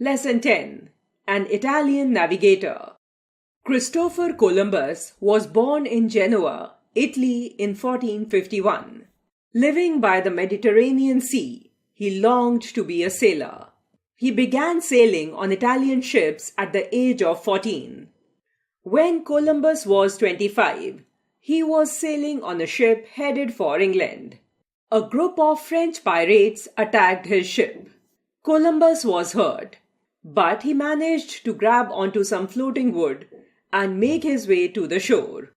Lesson 10. An Italian Navigator. Christopher Columbus was born in Genoa, Italy in 1451. Living by the Mediterranean Sea, he longed to be a sailor. He began sailing on Italian ships at the age of 14. When Columbus was 25, he was sailing on a ship headed for England. A group of French pirates attacked his ship. Columbus was hurt, but he managed to grab onto some floating wood and make his way to the shore.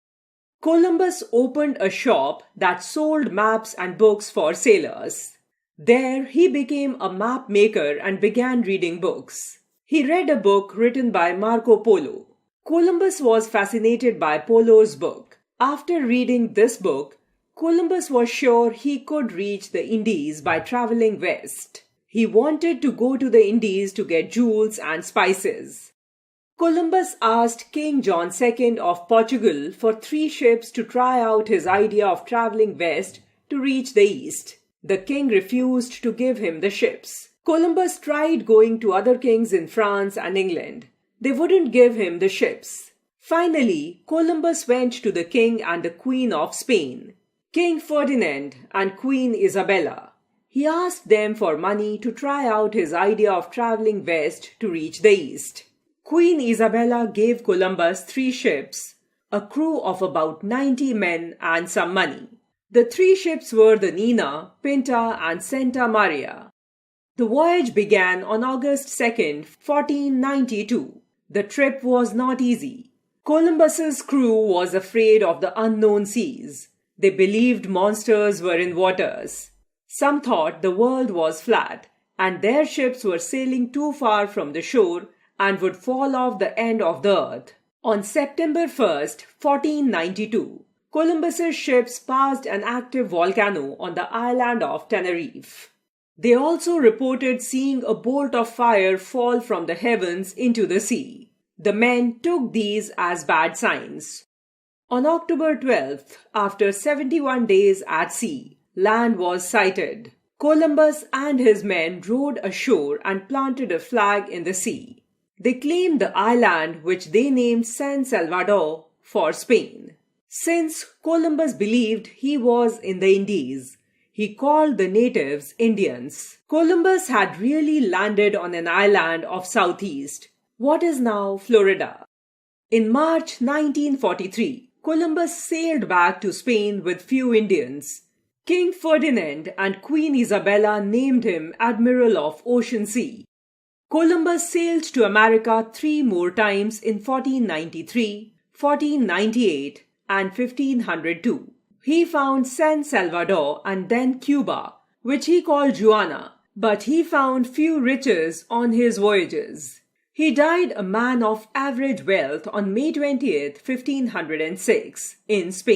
Columbus opened a shop that sold maps and books for sailors. There he became a map maker and began reading books. He read a book written by Marco Polo. Columbus was fascinated by Polo's book. After reading this book, Columbus was sure he could reach the Indies by traveling west. He wanted to go to the Indies to get jewels and spices. Columbus asked King John II of Portugal for 3 ships to try out his idea of traveling west to reach the east. The king refused to give him the ships. Columbus tried going to other kings in France and England. They wouldn't give him the ships. Finally, Columbus went to the king and the queen of Spain, King Ferdinand and Queen Isabella. He asked them for money to try out his idea of traveling west to reach the east. Queen Isabella gave Columbus 3 ships, a crew of about 90 men and some money. The 3 ships were the Nina, Pinta and Santa Maria. The voyage began on August 2nd, 1492. The trip was not easy. Columbus's crew was afraid of the unknown seas. They believed monsters were in waters. Some thought the world was flat and their ships were sailing too far from the shore and would fall off the end of the earth. On September 1st, 1492, Columbus's ships passed an active volcano on the island of Tenerife. They also reported seeing a bolt of fire fall from the heavens into the sea. The men took these as bad signs. On October 12th, after 71 days at sea, land was sighted. Columbus and his men rowed ashore and planted a flag in the sea. They claimed the island, which they named San Salvador, for Spain. Since Columbus believed he was in the Indies, he called the natives Indians. Columbus had really landed on an island of southeast, what is now Florida. In March 1943, Columbus sailed back to Spain with few Indians. King Ferdinand and Queen Isabella named him Admiral of Ocean Sea. Columbus sailed to America 3 more times in 1493, 1498 and 1502. He found San Salvador and then Cuba, which he called Juana, but he found few riches on his voyages. He died a man of average wealth on May 20th, 1506 in Spain.